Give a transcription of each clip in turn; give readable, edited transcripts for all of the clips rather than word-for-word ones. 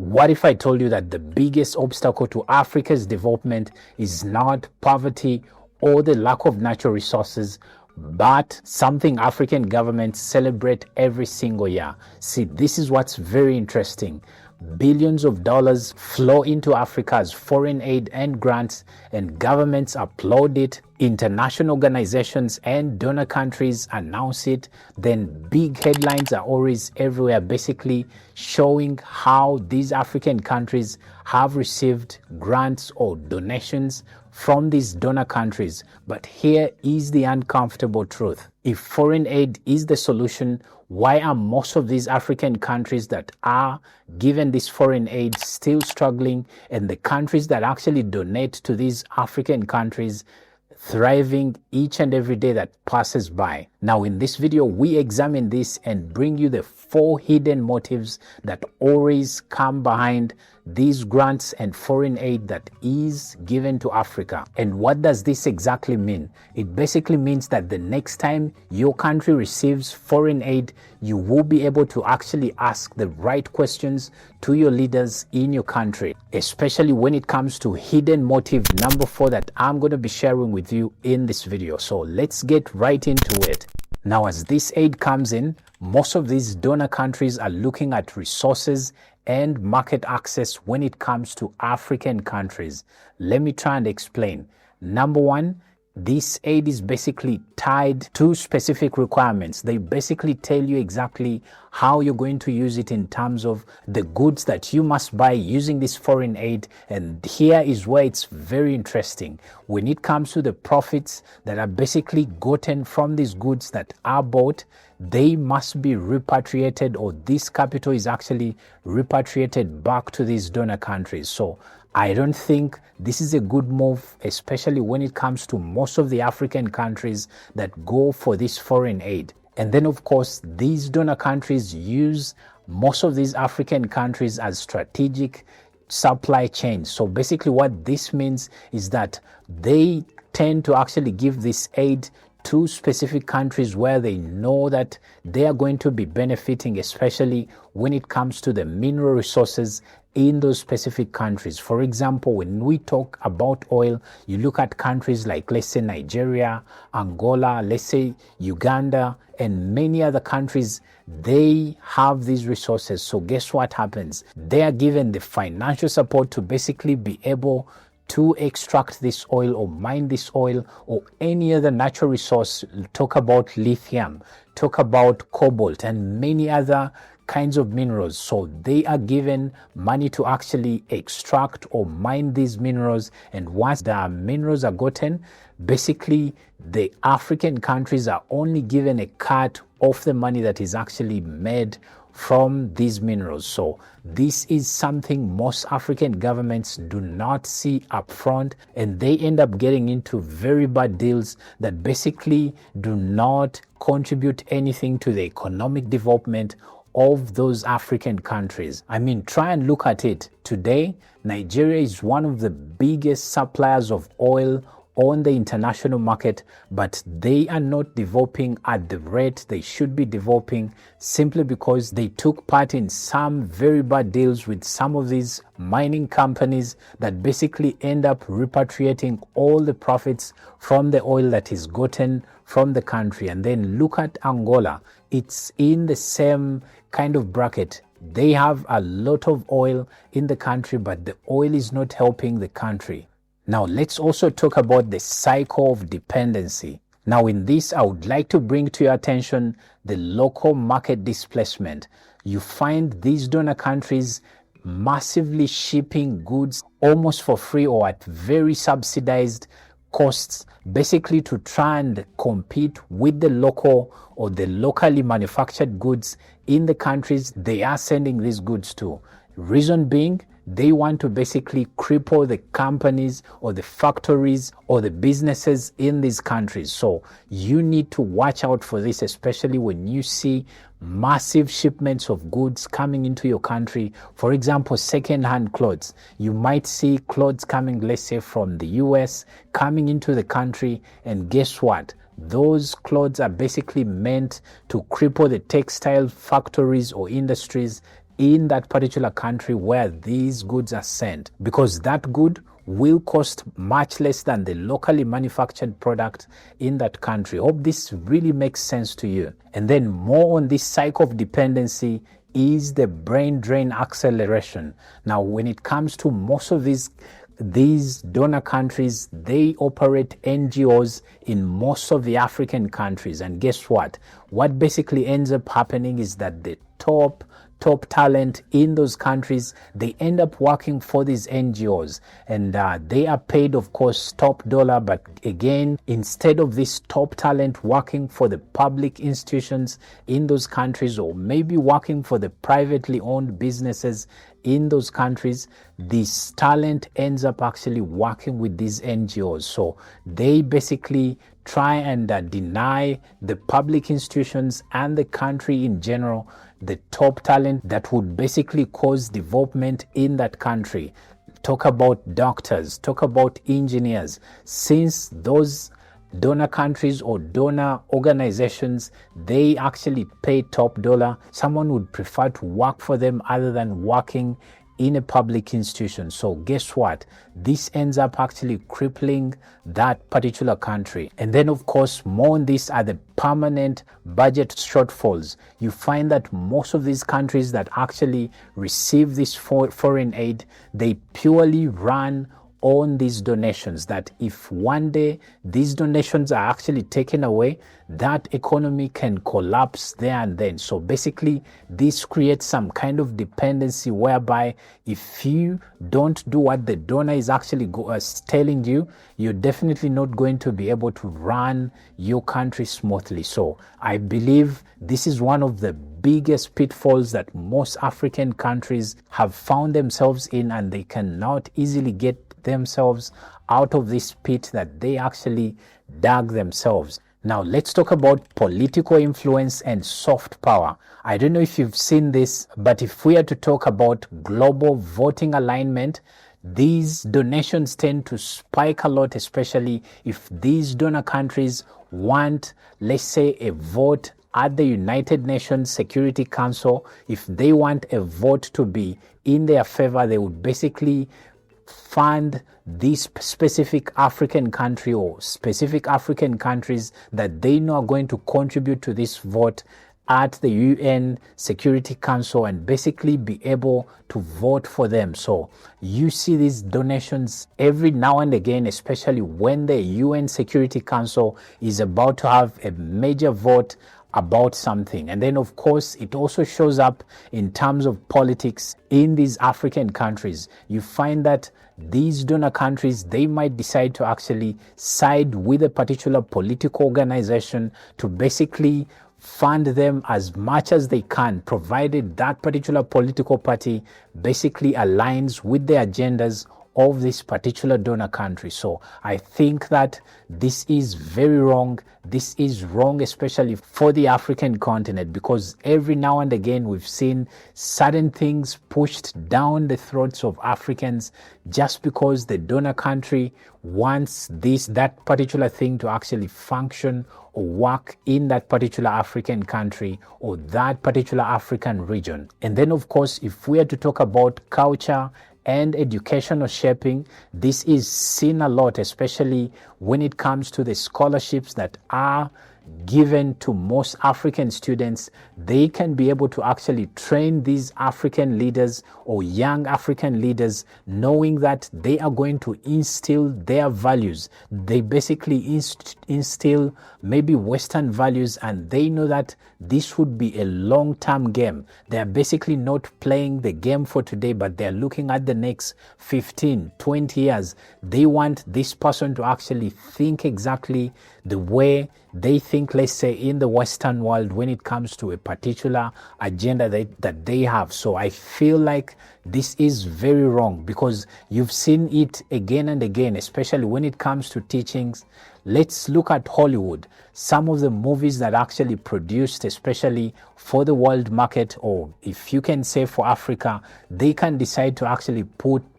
What if I told you that the biggest obstacle to Africa's development is not poverty or the lack of natural resources, but something African governments celebrate every single year? See, this is what's very interesting. Billions of dollars flow into Africa as foreign aid and grants, and governments applaud it. International organizations and donor countries announce it. Then big headlines are always everywhere, basically showing how these African countries have received grants or donations from these donor countries. But here is the uncomfortable truth. If foreign aid is the solution, why are most of these African countries that are given this foreign aid still struggling, and the countries that actually donate to these African countries thriving each and every day that passes by? Now, in this video, we examine this and bring you the 4 hidden motives that always come behind these grants and foreign aid that is given to Africa. And what does this exactly mean? It basically means that the next time your country receives foreign aid, you will be able to actually ask the right questions to your leaders in your country, especially when it comes to hidden motive number 4 that I'm going to be sharing with you in this video. So let's get right into it. Now, as this aid comes in, most of these donor countries are looking at resources and market access when it comes to African countries. Let me try and explain. Number 1, this aid is basically tied to specific requirements. They basically tell you exactly how you're going to use it in terms of the goods that you must buy using this foreign aid. And here is where it's very interesting. When it comes to the profits that are basically gotten from these goods that are bought, they must be repatriated, or this capital is actually repatriated back to these donor countries. So I don't think this is a good move, especially when it comes to most of the African countries that go for this foreign aid. And then, of course, these donor countries use most of these African countries as strategic supply chains. So basically what this means is that they tend to actually give this aid to specific countries where they know that they are going to be benefiting, especially when it comes to the mineral resources in those specific countries. For example, when we talk about oil, you look at countries like, let's say, Nigeria, Angola, let's say Uganda, and many other countries. They have these resources. So guess what happens? They are given the financial support to basically be able to extract this oil or mine this oil or any other natural resource. Talk about lithium, talk about cobalt, and many other kinds of minerals. So they are given money to actually extract or mine these minerals. And once the minerals are gotten, basically the African countries are only given a cut of the money that is actually made from these minerals. So this is something most African governments do not see upfront, and they end up getting into very bad deals that basically do not contribute anything to the economic development of those African countries. I mean, try and look at it. Today, Nigeria is one of the biggest suppliers of oil on the international market, but they are not developing at the rate they should be developing, simply because they took part in some very bad deals with some of these mining companies that basically end up repatriating all the profits from the oil that is gotten from the country. And then look at Angola. It's in the same kind of bracket. They have a lot of oil in the country, but the oil is not helping the country. Now, let's also talk about the cycle of dependency. Now, in this, I would like to bring to your attention the local market displacement. You find these donor countries massively shipping goods almost for free or at very subsidized costs, basically to try and compete with the local or the locally manufactured goods in the countries they are sending these goods to. Reason being, they want to basically cripple the companies or the factories or the businesses in these countries. So you need to watch out for this, especially when you see massive shipments of goods coming into your country. For example, second-hand clothes. You might see clothes coming, let's say, from the US, coming into the country, and guess what? Those clothes are basically meant to cripple the textile factories or industries in that particular country where these goods are sent, because that good will cost much less than the locally manufactured product in that country. Hope this really makes sense to you. And then more on this cycle of dependency is the brain drain acceleration. Now, when it comes to most of these donor countries, they operate NGOs in most of the African countries. And guess what? What basically ends up happening is that the top talent in those countries, they end up working for these NGOs, and they are paid, of course, top dollar. But again, instead of this top talent working for the public institutions in those countries, or maybe working for the privately owned businesses in those countries, this talent ends up actually working with these NGOs. So they basically try and deny the public institutions and the country in general the top talent that would basically cause development in that country. Talk about doctors, talk about engineers. Since those donor countries or donor organizations, they actually pay top dollar, someone would prefer to work for them other than working in a public institution. So guess what? This ends up actually crippling that particular country. And then, of course, more on this are the permanent budget shortfalls. You find that most of these countries that actually receive this foreign aid, they purely run on these donations, that if one day these donations are actually taken away, that economy can collapse there and then. So basically, this creates some kind of dependency whereby if you don't do what the donor is actually telling you, you're definitely not going to be able to run your country smoothly. So I believe this is one of the biggest pitfalls that most African countries have found themselves in, and they cannot easily get themselves out of this pit that they actually dug themselves. Now let's talk about political influence and soft power. I don't know if you've seen this, but if we are to talk about global voting alignment, these donations tend to spike a lot, especially if these donor countries want, let's say, a vote at the United Nations Security Council. If they want a vote to be in their favor, they would basically fund this specific African country or specific African countries that they know are going to contribute to this vote at the UN Security Council and basically be able to vote for them. So you see these donations every now and again, especially when the UN Security Council is about to have a major vote about something. And then, of course, it also shows up in terms of politics in these African countries. You find that these donor countries, they might decide to actually side with a particular political organization to basically fund them as much as they can, provided that particular political party basically aligns with the agendas of this particular donor country. So I think that this is very wrong. This is wrong, especially for the African continent, because every now and again we've seen certain things pushed down the throats of Africans just because the donor country wants that particular thing to actually function or work in that particular African country or that particular African region. And then, of course, if we are to talk about culture and educational shaping, this is seen a lot, especially when it comes to the scholarships that are given to most African students. They can be able to actually train these African leaders or young African leaders, knowing that they are going to instill their values. They basically instill maybe Western values, and they know that this would be a long-term game. They are basically not playing the game for today, but they're looking at the next 15, 20 years. They want this person to actually think exactly the way they think, let's say, in the Western world when it comes to a particular agenda that they have. So I feel like this is very wrong, because you've seen it again and again, especially when it comes to teachings. Let's look at Hollywood. Some of the movies that actually produced, especially for the world market, or if you can say for Africa, they can decide to actually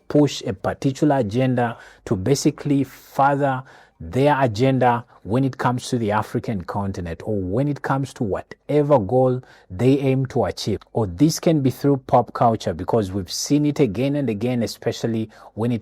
push a particular agenda to basically further their agenda when it comes to the African continent, or when it comes to whatever goal they aim to achieve. Or this can be through pop culture, because we've seen it again and again, especially when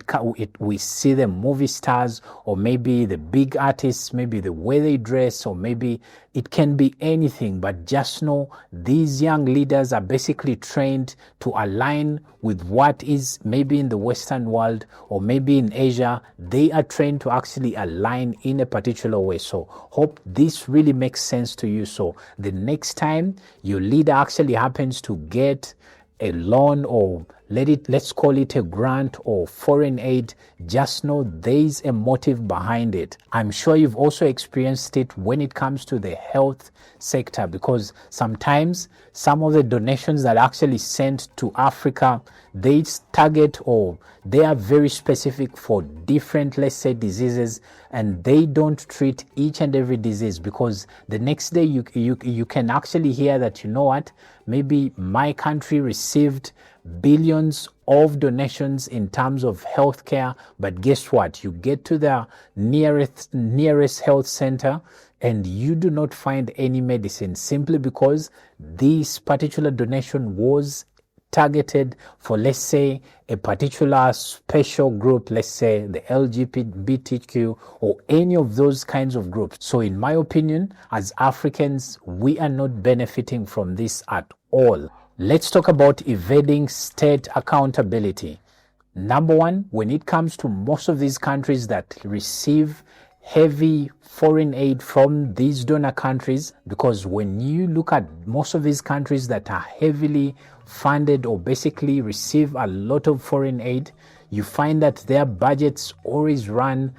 we see the movie stars, or maybe the big artists, maybe the way they dress, or maybe it can be anything. But just know these young leaders are basically trained to align with what is maybe in the Western world, or maybe in Asia. They are trained to actually align in a particular way. So hope this really makes sense to you. So the next time your leader actually happens to get a loan, or let's call it a grant or foreign aid, just know there's a motive behind it. I'm sure you've also experienced it when it comes to the health sector, because sometimes some of the donations that are actually sent to Africa, they target, or they are very specific for different, let's say, diseases, and they don't treat each and every disease, because the next day you can actually hear that, you know what, maybe my country received billions of donations in terms of healthcare, but guess what? You get to the nearest health center and you do not find any medicine, simply because this particular donation was targeted for, let's say, a particular special group, let's say the LGBTQ or any of those kinds of groups. So in my opinion, as Africans, we are not benefiting from this at all. Let's talk about evading state accountability. Number one, when it comes to most of these countries that receive heavy foreign aid from these donor countries, because when you look at most of these countries that are heavily funded or basically receive a lot of foreign aid, you find that their budgets always run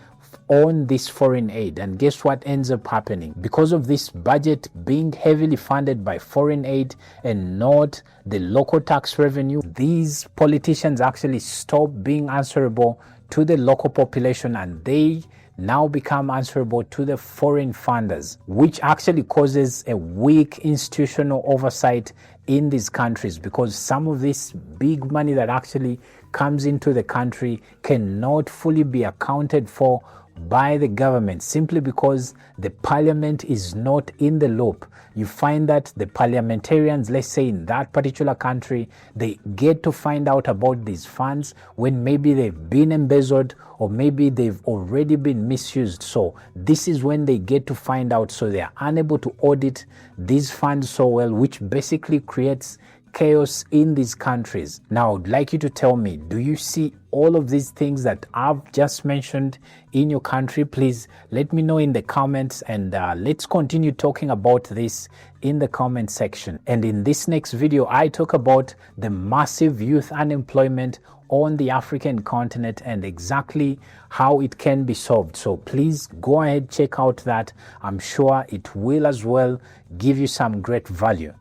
on this foreign aid. And guess what ends up happening? Because of this budget being heavily funded by foreign aid and not the local tax revenue, these politicians actually stop being answerable to the local population, and they now become answerable to the foreign funders, which actually causes a weak institutional oversight in these countries, because some of this big money that actually comes into the country cannot fully be accounted for by the government, simply because the parliament is not in the loop. You find that the parliamentarians, let's say in that particular country, they get to find out about these funds when maybe they've been embezzled, or maybe they've already been misused. So this is when they get to find out. So they are unable to audit these funds so well, which basically creates chaos in these countries. Now, I'd like you to tell me, do you see all of these things that I've just mentioned in your country? Please let me know in the comments, and let's continue talking about this in the comment section. And in this next video, I talk about the massive youth unemployment on the African continent and exactly how it can be solved. So please go ahead, check out that. I'm sure it will as well give you some great value.